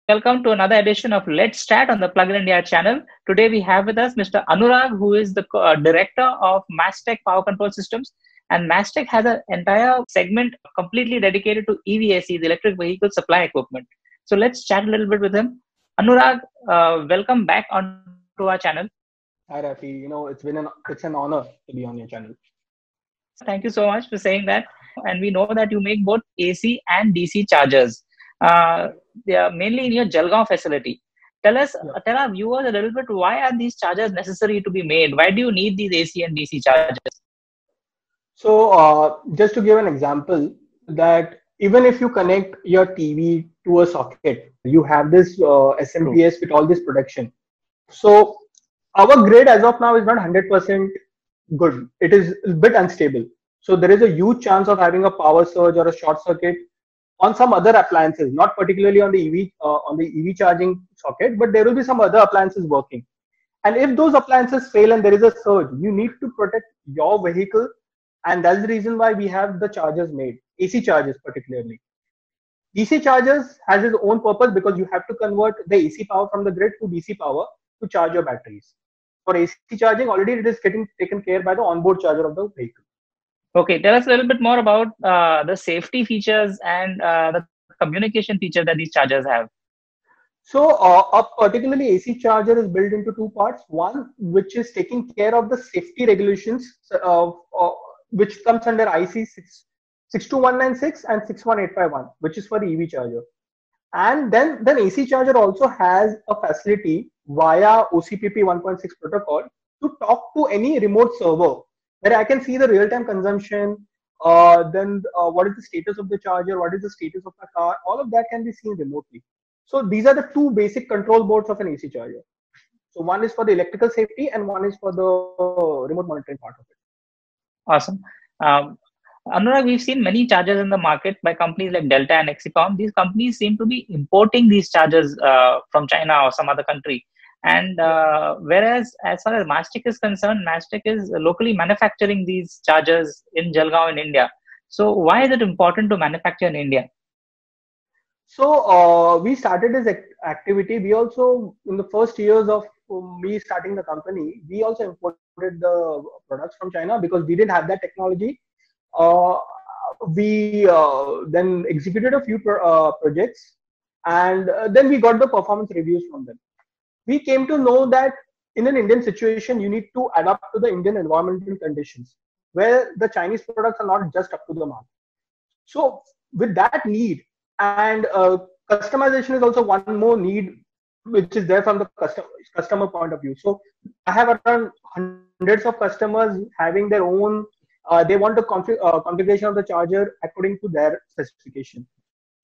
Welcome to another edition of Let's Chat on the Plug in India channel. Today we have with us Mr. Anurag, who is the director of Mastech Power Control Systems. And Mastech has an entire segment completely dedicated to EVSE, the electric vehicle supply equipment. So let's chat a little bit with him. Anurag, welcome back onto our channel. Hi Rafi, it's an honor to be on your channel. Thank you so much for saying that. And we know that you make both AC and DC chargers. They are mainly in your Jalgaon facility. Tell our viewers a little bit, why are these chargers necessary to be made? Why do you need these AC and DC chargers? So just to give an example, that even if you connect your TV to a socket, you have this SMPS with all this protection. So our grid as of now is not 100% good. It is a bit unstable. So there is a huge chance of having a power surge or a short circuit on some other appliances, not particularly on the EV charging socket, but there will be some other appliances working. And if those appliances fail and there is a surge, you need to protect your vehicle, and that's the reason why we have the chargers made, AC chargers particularly. DC chargers has its own purpose because you have to convert the AC power from the grid to DC power to charge your batteries. For AC charging, already it is getting taken care by the onboard charger of the vehicle. Okay, tell us a little bit more about the safety features and the communication feature that these chargers have. So a particularly AC charger is built into two parts. One, which is taking care of the safety regulations, which comes under IC 62196 and 61851, which is for the EV charger. And then AC charger also has a facility via OCPP 1.6 protocol to talk to any remote server, where I can see the real-time consumption, what is the status of the charger, what is the status of the car, all of that can be seen remotely. So these are the two basic control boards of an AC charger. So one is for the electrical safety and one is for the remote monitoring part of it. Awesome. Anurag, we've seen many chargers in the market by companies like Delta and Excipom. These companies seem to be importing these chargers from China or some other country. And whereas as far as Mastech is concerned, Mastech is locally manufacturing these chargers in Jalgaon in India. So why is it important to manufacture in India? So we started this activity. We also, in the first years of me starting the company, we also imported the products from China because we didn't have that technology. We then executed a few projects, and then we got the performance reviews from them. We came to know that in an Indian situation, you need to adapt to the Indian environmental conditions, where the Chinese products are not just up to the mark. So with that need, and customization is also one more need which is there from the customer point of view. So I have around hundreds of customers having their own, they want the configuration of the charger according to their specification.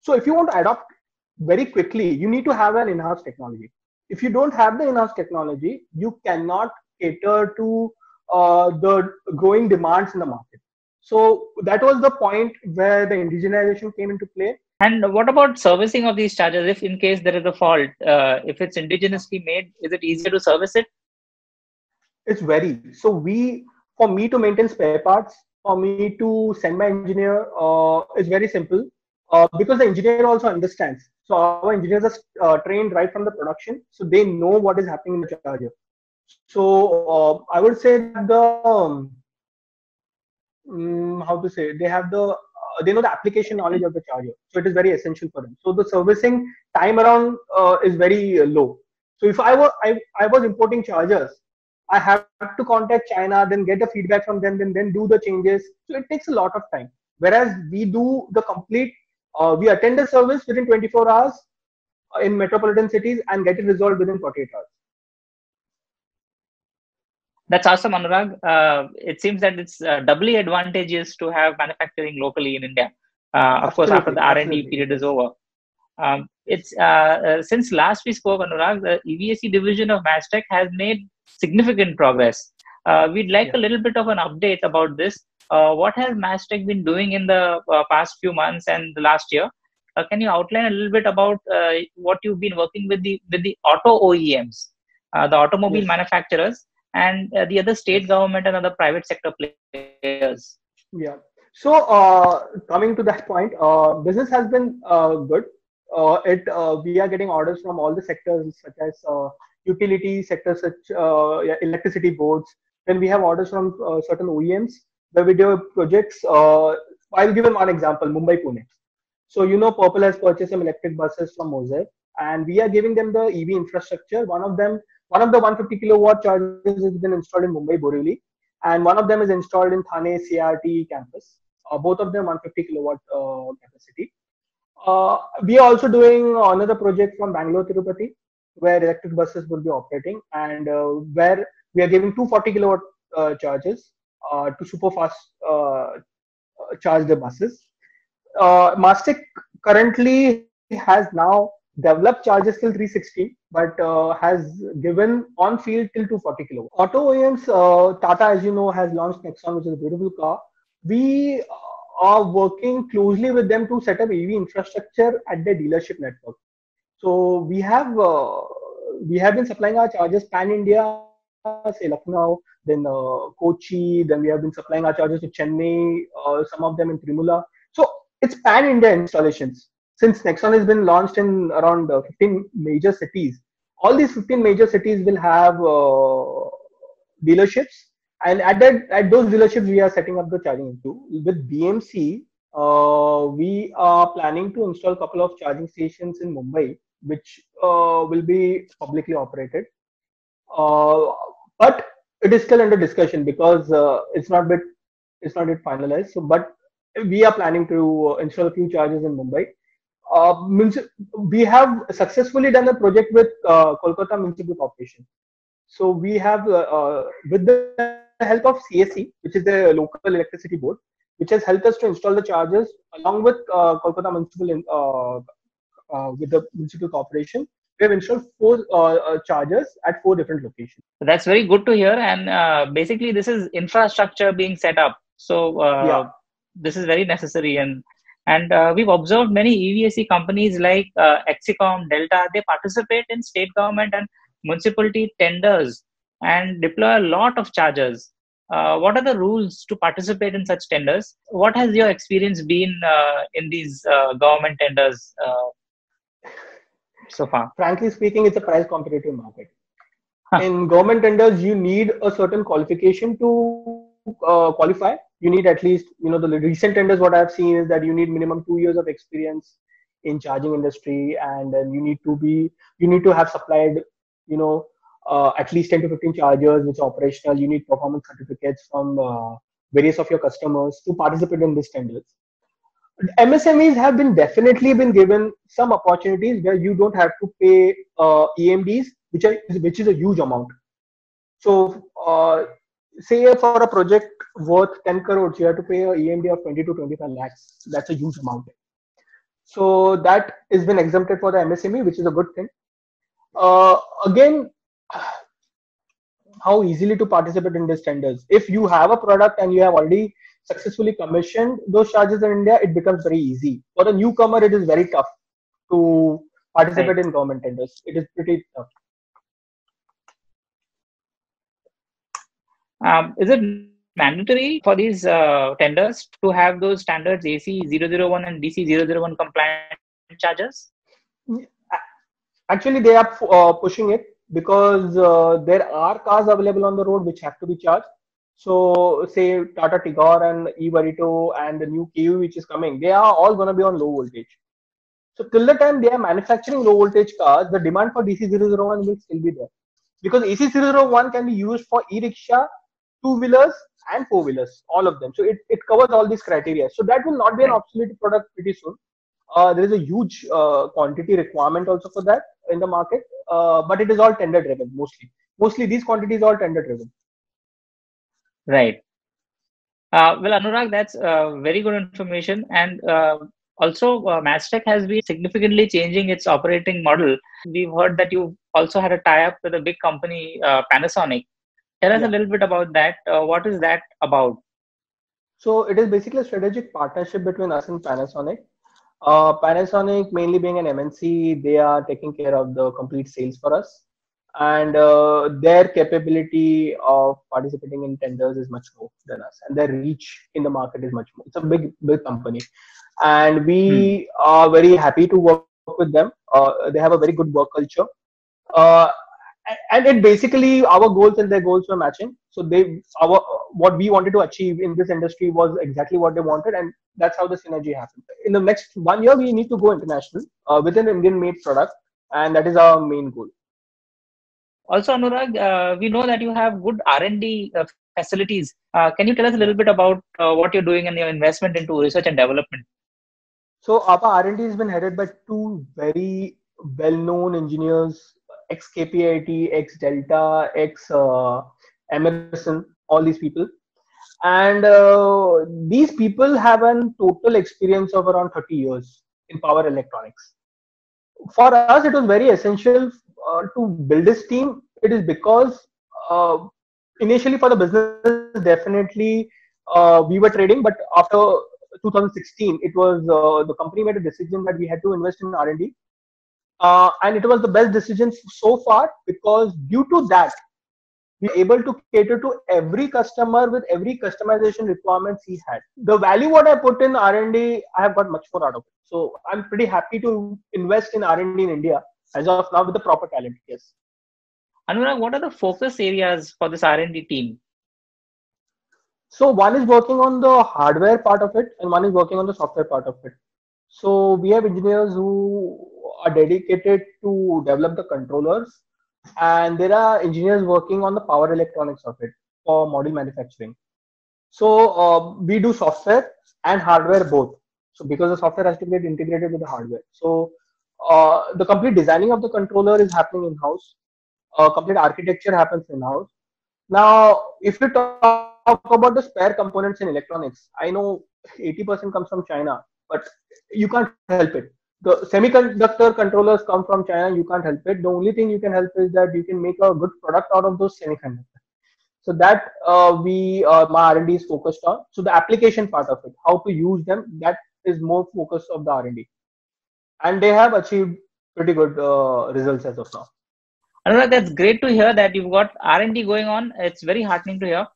So if you want to adopt very quickly, you need to have an in-house technology. If you don't have the in-house technology, you cannot cater to the growing demands in the market. So that was the point where the indigenization came into play. And what about servicing of these chargers? If in case there is a fault, if it's indigenously made, is it easier to service it? It's very. So for me to maintain spare parts, for me to send my engineer, it's very simple because the engineer also understands. So our engineers are trained right from the production, so they know what is happening in the charger. So I would say that they know the application knowledge of the charger, so it is very essential for them. So the servicing time around is very low. So if I was importing chargers, I have to contact China, then get the feedback from them, then do the changes. So it takes a lot of time. Whereas we do the complete, we attend the service within 24 hours in metropolitan cities and get it resolved within 48 hours. That's awesome, Anurag. It seems that it's doubly advantageous to have manufacturing locally in India. Of course, after the R&D period is over. Since last we spoke, Anurag, the EVSE division of Mastech has made significant progress. We'd like a little bit of an update about this. What has Mastech been doing in the past few months and the last year? Can you outline a little bit about what you've been working with the auto OEMs, the automobile manufacturers, and the other state government and other private sector players? Yeah. So coming to that point, business has been good. It We are getting orders from all the sectors such as utility sectors, such yeah, electricity boards. Then we have orders from certain OEMs where we do projects. I'll give one example: Mumbai Pune. So Purple has purchased some electric buses from Moser, and we are giving them the EV infrastructure. One of the 150 kilowatt chargers has been installed in Mumbai Borivali, and one of them is installed in Thane CRT campus. Both of them 150 kilowatt capacity. We are also doing another project from Bangalore Tirupati, where electric buses will be operating, and where we are giving 240 kilowatt charges to super fast charge the buses. Mastek currently has now developed charges till 360, but has given on field till 240 kilowatt. Auto OEMs, Tata, as you know, has launched Nexon, which is a beautiful car. We are working closely with them to set up EV infrastructure at their dealership network. So we have been supplying our chargers pan India, say Lucknow, then Kochi. Then we have been supplying our chargers to Chennai, some of them in Trimula. So it's pan India installations. Since Nexon has been launched in around 15 major cities, all these 15 major cities will have dealerships, and at those dealerships we are setting up the charging too. With BMC, we are planning to install a couple of charging stations in Mumbai, which will be publicly operated. Uh, but it is still under discussion because it's not yet finalized. So, but we are planning to install a few chargers in Mumbai. We have successfully done a project with Kolkata Municipal Corporation. So we have, with the help of CSE, which is the local electricity board, which has helped us to install the chargers along with Kolkata with the municipal corporation. We have installed four chargers at four different locations. That's very good to hear. And basically, this is infrastructure being set up. So Yeah. this is very necessary. And we've observed many EVSE companies like Exicom, Delta. They participate in state government and municipality tenders and deploy a lot of chargers. What are the rules to participate in such tenders? What has your experience been in these government tenders so far? Frankly speaking, it's a price competitive market. Huh. In government tenders, you need a certain qualification to qualify. You need at least, the recent tenders, what I've seen is that you need minimum 2 years of experience in charging industry, and then you need to have supplied, you know, at least 10 to 15 chargers which are operational. You need performance certificates from various of your customers to participate in these tenders. MSMEs have been definitely been given some opportunities where you don't have to pay EMDs, which is a huge amount. So, say for a project worth 10 crores, you have to pay a EMD of 20 to 25 lakhs. That's a huge amount. So that has been exempted for the MSME, which is a good thing. Again, how easily to participate in these tenders. If you have a product and you have already successfully commissioned those charges in India, it becomes very easy. For a newcomer, it is very tough to participate Right. in government tenders. It is pretty tough. Is it mandatory for these tenders to have those standards AC 001 and DC 001 compliant chargers? Actually, they are pushing it because there are cars available on the road which have to be charged. So, say Tata Tigor and e-Verito and the new KU which is coming, they are all going to be on low voltage. So, till the time they are manufacturing low voltage cars, the demand for DC001 will still be there, because AC001 can be used for e-rickshaw, two-wheelers, and four-wheelers, all of them. So, it covers all these criteria. So, that will not be an Right. obsolete product pretty soon. There is a huge quantity requirement also for that in the market, but it is all tender driven mostly. Mostly these quantities are all tender driven. Right. Well, Anurag, that's very good information. And also, Mastech has been significantly changing its operating model. We've heard that you also had a tie-up with a big company, Panasonic. Tell us a Yeah. little bit about that. What is that about? So it is basically a strategic partnership between us and Panasonic. Panasonic, mainly being an MNC, they are taking care of the complete sales for us. and their capability of participating in tenders is much more than us, and their reach in the market is much more. It's a big company, and Hmm. we are very happy to work with them. They have a very good work culture, uh, and it basically our goals and their goals were matching. So our what we wanted to achieve in this industry was exactly what they wanted, and that's how the synergy happened. In the next 1 year, we need to go international with an Indian-made product, and that is our main goal. Also, Anurag, we know that you have good R&D facilities. Can you tell us a little Yeah. bit about what you're doing and your investment into research and development? So our R&D has been headed by two very well-known engineers, ex KPIT, ex Delta, ex Emerson, all these people. And these people have a total experience of around 30 years in power electronics. For us, it was very essential to build this team. It is because initially for the business, definitely we were trading, but after 2016, it was the company made a decision that we had to invest in R&D, and it was the best decision so far because due to that we were able to cater to every customer with every customization requirements he had. The value what I put in R&D, I have got much more out of it. So I'm pretty happy to invest in R&D in India as of now with the proper talent. Yes. Anurag, what are the focus areas for this R&D team? So one is working on the hardware part of it, and one is working on the software part of it. So we have engineers who are dedicated to develop the controllers, and there are engineers working on the power electronics of it for module manufacturing. So we do software and hardware both. So because the software has to get integrated with the hardware. So the complete designing of the controller is happening in house. Complete architecture happens in house. Now, if you talk about the spare components in electronics, I know 80% comes from China, but you can't help it. The semiconductor controllers come from China, you can't help it. The only thing you can help is that you can make a good product out of those semiconductors. So that my R&D is focused on. So the application part of it, how to use them, that is more focus of the R&D, and they have achieved pretty good results as of now. Anurag, that's great to hear that you've got R&D going on. It's very heartening to hear.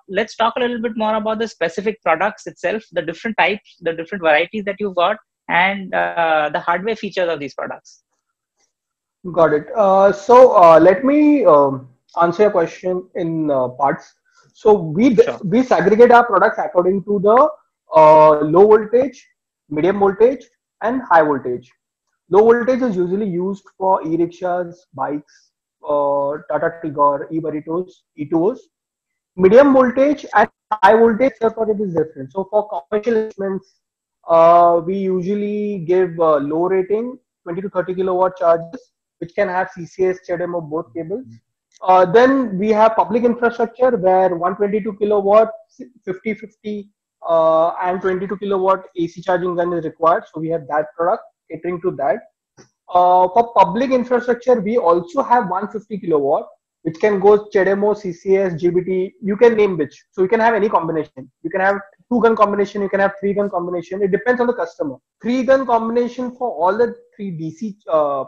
Let's talk a little bit more about the specific products itself, the different types, the different varieties that you've got, and the hardware features of these products. Got it. Let me answer your question in parts. So Sure. we segregate our products according to the low voltage, medium voltage, and high voltage. Low voltage is usually used for e-rickshaws, bikes, Tata Tigor, e-Burritos, E2Os. Medium voltage and high voltage for it is different. So for commercial investments, we usually give low rating 20 to 30 kilowatt charges, which can have CCS, CHAdeMO, both cables. Then we have public infrastructure where 122 kilowatt, 50-50, and 22 kilowatt AC charging gun is required. So we have that product catering to that. For public infrastructure, we also have 150 kilowatt, which can go CHAdeMO, CCS, GBT. You can name which. So you can have any combination. You can have two gun combination. You can have three gun combination. It depends on the customer. Three gun combination for all the three DC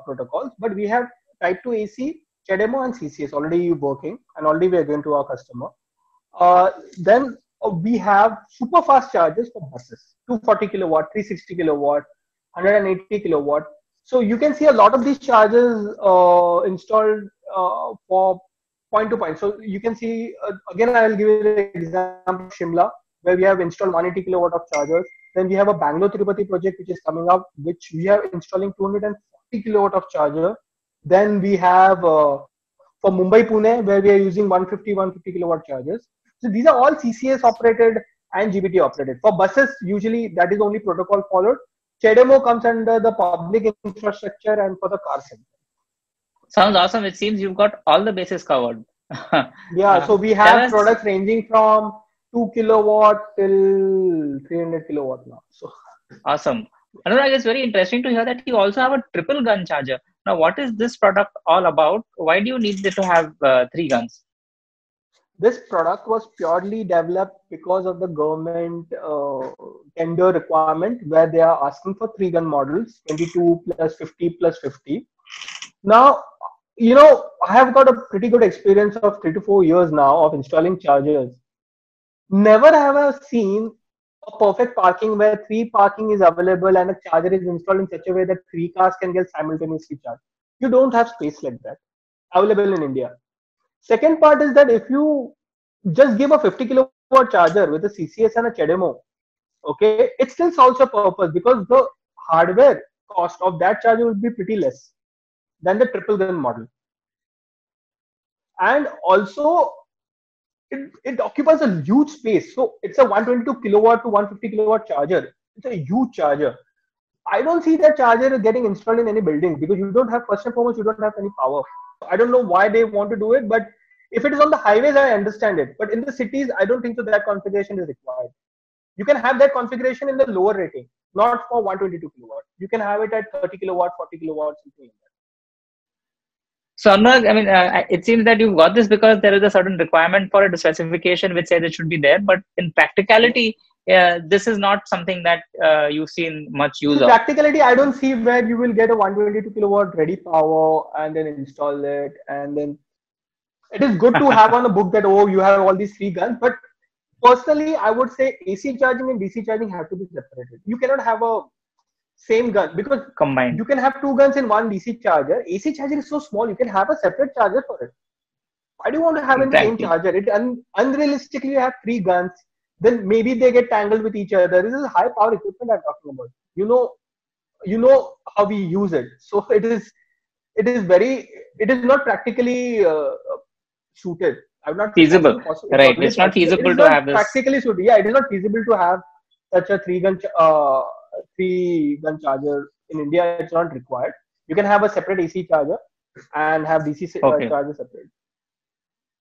protocols. But we have Type 2 AC, CHAdeMO, and CCS already working, and already we are going to our customer. Then we have super fast chargers for buses, 240 kilowatt, 360 kilowatt, 180 kilowatt. So you can see a lot of these chargers installed for point to point. So you can see again. I will give you an example of Shimla, where we have installed 180 kilowatt of chargers. Then we have a Bangalore Tirupati project which is coming up, which we are installing 240 kilowatt of charger. Then we have for Mumbai Pune, where we are using 150 kilowatt chargers. So these are all CCS operated and GBT operated. For buses, usually that is only protocol followed. CHAdeMO comes under the public infrastructure and for the car segment. Sounds awesome. It seems you've got all the bases covered. Yeah, so we Tell have us, products ranging from 2 kilowatt till 300 kilowatt now. So awesome. Anurag, it's very interesting to hear that you also have a triple gun charger. Now, what is this product all about? Why do you need it to have three guns? this product was purely developed because of the government tender requirement where they are asking for three gun models, 22 plus 50 plus 50. Now, I have got a pretty good experience of 3 to 4 years now of installing chargers. Never have I seen a perfect parking where three parking is available and a charger is installed in such a way that three cars can get simultaneously charged. You don't have space like that available in India. Second part is that if you just give a 50 kilowatt charger with a CCS and a CHAdeMO, okay, it still solves your purpose because the hardware cost of that charger will be pretty less than the triple gun model. And also, it occupies a huge space. So it's a 122 kilowatt to 150 kilowatt charger. It's a huge charger. I don't see that charger getting installed in any building because you don't have, first and foremost, you don't have any power. I don't know why they want to do it, but if it is on the highways, I understand it. But in the cities, I don't think so that configuration is required. You can have that configuration in the lower rating, not for 122 kilowatt. You can have it at 30 kilowatt, 40 kilowatt, something like that. So Anurag, I mean, it seems that you've got this because there is a certain requirement for a specification which says it should be there. But in practicality, this is not something that you've seen much use in of. Practicality, I don't see where you will get a 122 kilowatt ready power and then install it. And then it is good to have on a book that, oh, you have all these three guns. But personally, I would say AC charging and DC charging have to be separated. You cannot have a same gun because Combined. you can have two guns in one DC charger. AC charger is so small, you can have a separate charger for it. Why do you want to have in the same charger? It unrealistically you have three guns, then maybe they get tangled with each other. This is high power equipment I'm talking about. You know how we use it. So it is not practically suited. I'm not feasible, right? It's not feasible to have this. Practically suited. Yeah, it is not feasible to have such a three gun charger in India. It's not required. You can have a separate AC charger and have DC charger separate.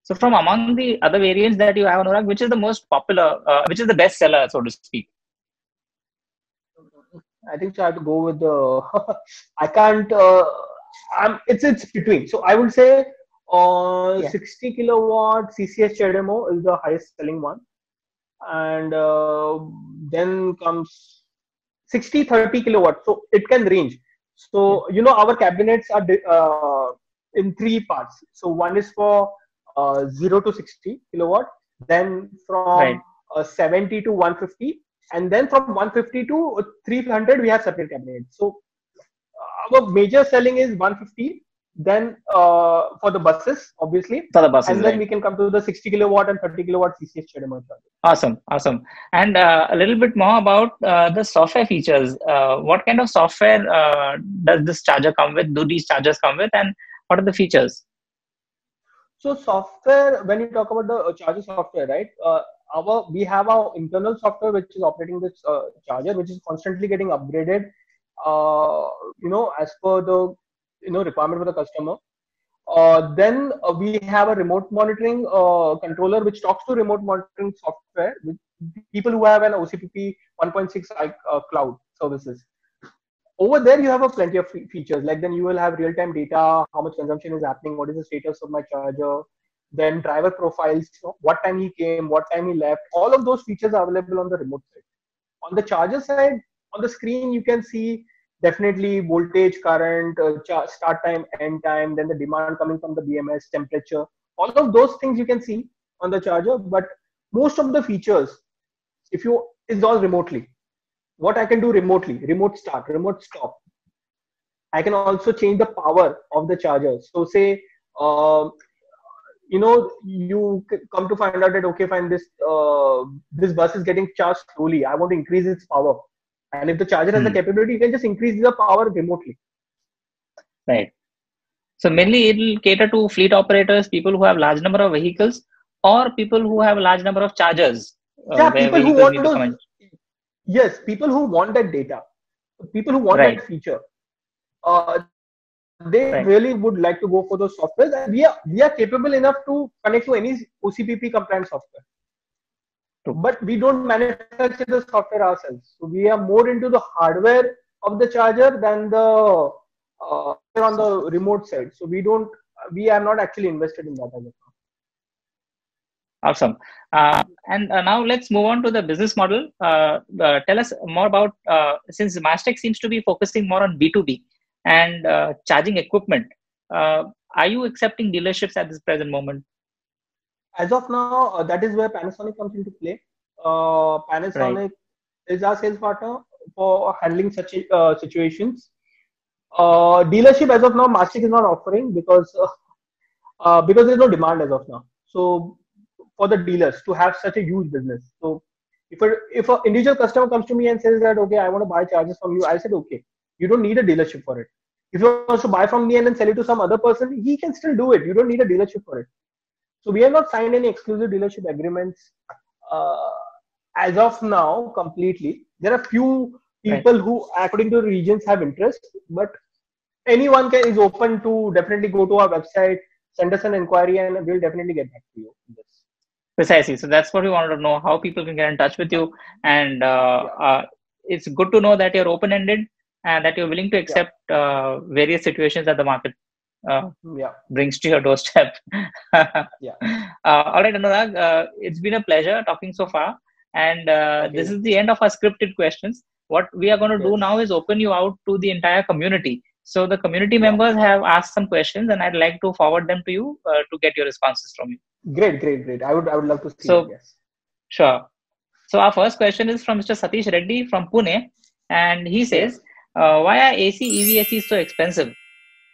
So from among the other variants that you have, Anurag, which is the most popular, which is the best seller, so to speak? I think so I have to go with the. I can't. It's between. So I would say 60 kilowatt CCS CHAdeMO is the highest selling one, and then comes 60-30 kilowatt. So it can range. So our cabinets are in three parts. So one is for 0 to 60 kilowatt, then from 70 to 150, and then from 150 to 300 we have separate cabinets. So our major selling is 150, then for the buses, obviously, and then we can come to the 60 kilowatt and 30 kilowatt CCS CHAdeMO charger. Awesome. And a little bit more about the software features. What kind of software does this charger come with? Do these chargers come with, and what are the features? So software, when you talk about the charger software, right? We have our internal software which is operating this charger, which is constantly getting upgraded, as per the requirement for the customer. Then we have a remote monitoring controller which talks to remote monitoring software with people who have an OCPP 1.6 cloud services. Over there, you have a plenty of features. Like then you will have real-time data, how much consumption is happening, what is the status of my charger, then driver profiles, what time he came, what time he left. All of those features are available on the remote side. On the charger side, on the screen, you can see definitely voltage, current, start time, end time, then the demand coming from the BMS, temperature. All of those things you can see on the charger. But most of the features, is all remotely. What I can do remotely, remote start, remote stop. I can also change the power of the charger. So say, you come to find out that, okay, fine, this bus is getting charged slowly. I want to increase its power. And if the charger has the capability, you can just increase the power remotely. Right. So mainly it will cater to fleet operators, people who have large number of vehicles, or people who have a large number of chargers. People who want those. Yes, people who want that data, people who want that feature, they really would like to go for those softwares. And we are capable enough to connect to any OCPP compliant software. But we don't manufacture the software ourselves. So we are more into the hardware of the charger than the on the remote side. So we are not actually invested in that as of now. Awesome. And now let's move on to the business model. Tell us more about, since Mastech seems to be focusing more on B2B and charging equipment. Are you accepting dealerships at this present moment? As of now, that is where Panasonic comes into play. Right. Panasonic is our sales partner for handling such situations. Dealership as of now, Mastic is not offering because there's no demand as of now. So for the dealers to have such a huge business. So if an individual customer comes to me and says that okay, I want to buy chargers from you, I said okay, you don't need a dealership for it. If he wants to buy from me and then sell it to some other person, he can still do it. You don't need a dealership for it. So we have not signed any exclusive dealership agreements uh, as of now completely. There are few Right. people who, according to regions, have interest, but anyone can is open to definitely go to our website, send us an inquiry, and we'll definitely get back to you on this. Precisely. So that's what we wanted to know, how people can get in touch with you. And Yeah, it's good to know that you're open ended and that you're willing to yeah, accept various situations that the market uh, yeah, brings to your doorstep. yeah. All right, Anurag, it's been a pleasure talking so far. And this Okay. is the end of our scripted questions. What we are going to do Yes. now is open you out to the entire community. So the community Yeah. members have asked some questions, and I'd like to forward them to you to get your responses from you. Great, great, great. I would love to see that. So, Yes. sure. So our first question is from Mr. Satish Reddy from Pune, and he says, Yes. "Why are AC EVSEs so expensive?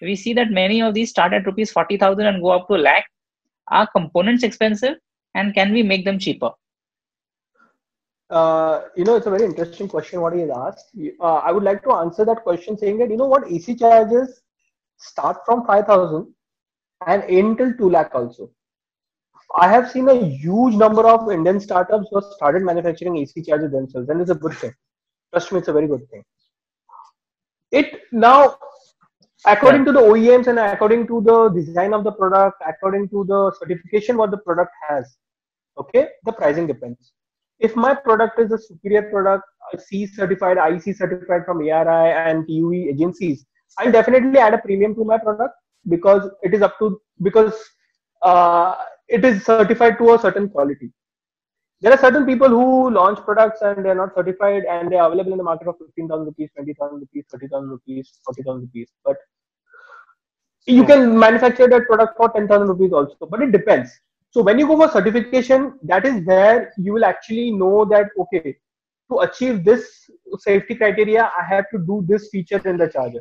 We see that many of these start at rupees 40,000 and go up to a lakh. Are components expensive, and can we make them cheaper?" It's a very interesting question what he has asked. I would like to answer that question saying that AC charges start from 5,000 and end till 2 lakh also. I have seen a huge number of Indian startups who have started manufacturing AC chargers themselves, and it's a good thing. Trust me, it's a very good thing. It now, according Right. to the OEMs and according to the design of the product, according to the certification what the product has, okay, the pricing depends. If my product is a superior product, C certified, IC certified from ARI and TUE agencies, I'll definitely add a premium to my product because uh, it is certified to a certain quality. There are certain people who launch products and they're not certified and they're available in the market of 15,000 rupees, 20,000 rupees, 30,000 rupees, 40,000 rupees. But you True. can manufacture that product for 10,000 rupees also, but it depends. So when you go for certification, that is where you will actually know that okay, to achieve this safety criteria, I have to do this feature in the charger.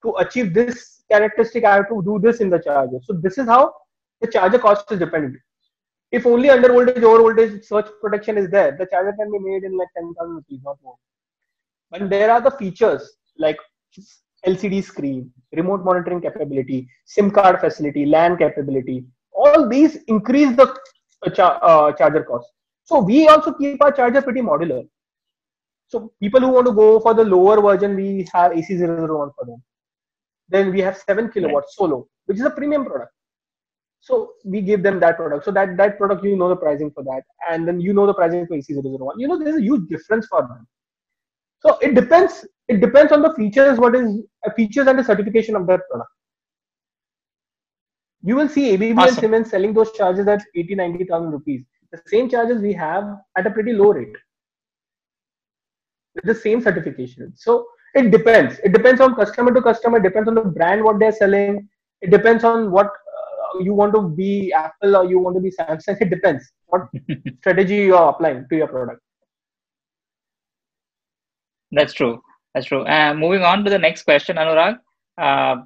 To achieve this characteristic, I have to do this in the charger. So this is how the charger cost is dependent. If only under voltage, over voltage surge protection is there, the charger can be made in like 10,000 rupees, not more. But there are the features like LCD screen, remote monitoring capability, SIM card facility, LAN capability. All these increase the charger cost. So we also keep our charger pretty modular. So people who want to go for the lower version, we have AC001 for them. Then we have 7 Right. kilowatt solo, which is a premium product. So we give them that product. So that product, you know the pricing for that. And then you know the pricing for AC001. There's a huge difference for them. So it depends. It depends on the features. What is features and the certification of that product. You will see ABB and Awesome. Siemens selling those charges at 80, 90,000 rupees. The same charges we have at a pretty low rate with the same certification. So it depends. It depends on customer to customer. It depends on the brand what they're selling. It depends on what you want to be Apple or you want to be Samsung. It depends what strategy you are applying to your product. That's true. That's true. Moving on to the next question, Anurag. Uh,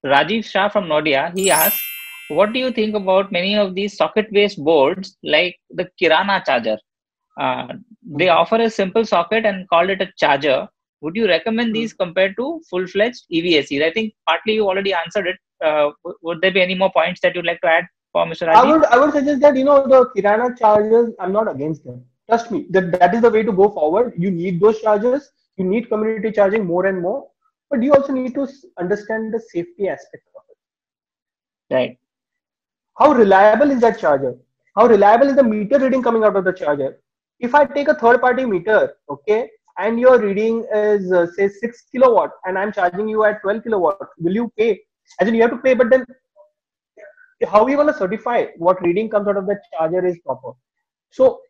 Rajiv Shah from Nodia, he asks, what do you think about many of these socket-based boards like the Kirana charger? They offer a simple socket and call it a charger. Would you recommend Mhm. these compared to full-fledged EVSEs? I think partly you already answered it. Would there be any more points that you'd like to add for Mr. I Rajiv? would I would suggest that the Kirana chargers. I'm not against them. Trust me, that is the way to go forward. You need those chargers. You need community charging more and more, but you also need to understand the safety aspect of it. Right. How reliable is that charger? How reliable is the meter reading coming out of the charger? If I take a third party meter, okay, and your reading is say 6 kilowatt, and I'm charging you at 12 kilowatt, will you pay? As in, you have to pay, but then how are you going to certify what reading comes out of the charger is proper? So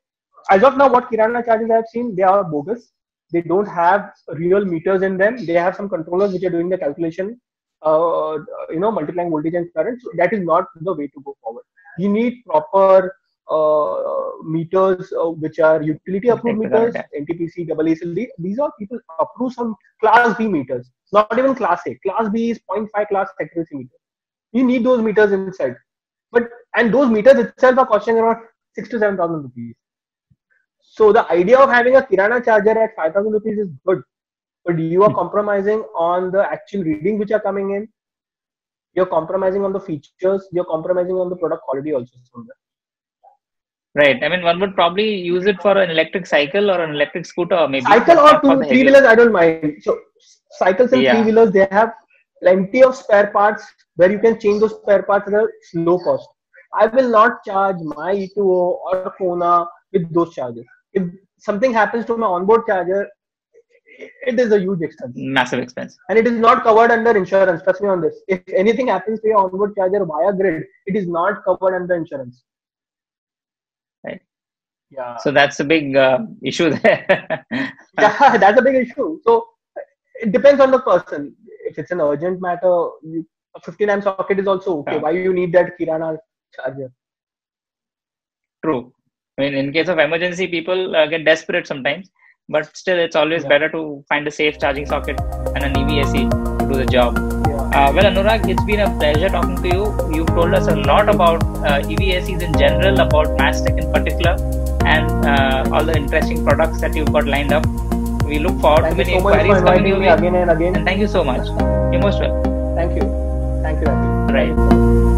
as of now, what Kirana chargers I have seen, they are bogus. They don't have real meters in them. They have some controllers which are doing the calculation. multiplying voltage and current. So that is not the way to go forward. You need proper meters which are utility approved meters, NTPC, AACLD. These are people approve some class B meters, not even class A. Class B is 0.5 class accuracy meter. You need those meters inside. And those meters itself are costing around 6 to 7,000 rupees. So the idea of having a Kirana charger at 5,000 rupees is good, but you are compromising on the actual readings which are coming in. You're compromising on the features. You're compromising on the product quality also. Right. I mean, one would probably use it for an electric cycle or an electric scooter, maybe. Cycle or three-wheelers, I don't mind. So cycles and three-wheelers, they have plenty of spare parts where you can change those spare parts at a low cost. I will not charge my E2O or Kona with those charges. If something happens to my onboard charger, it is a huge expense. Massive expense. And it is not covered under insurance. Trust me on this. If anything happens to your onboard charger via grid, it is not covered under insurance. Right. Yeah. So that's a big issue there. Yeah, that's a big issue. So it depends on the person. If it's an urgent matter, a 50 amp socket is also okay. Why you need that Kirana charger? True. I mean, in case of emergency, people get desperate sometimes. But still, it's always better to find a safe charging socket and an EVSE to do the job. Yeah. Well, Anurag, it's been a pleasure talking to you. You've told us a lot about EVSEs in general, about Mastech in particular, and all the interesting products that you've got lined up. We look forward to many inquiries coming your way. Again and again. And thank you so much. You're most welcome. Thank you. Thank you. Right.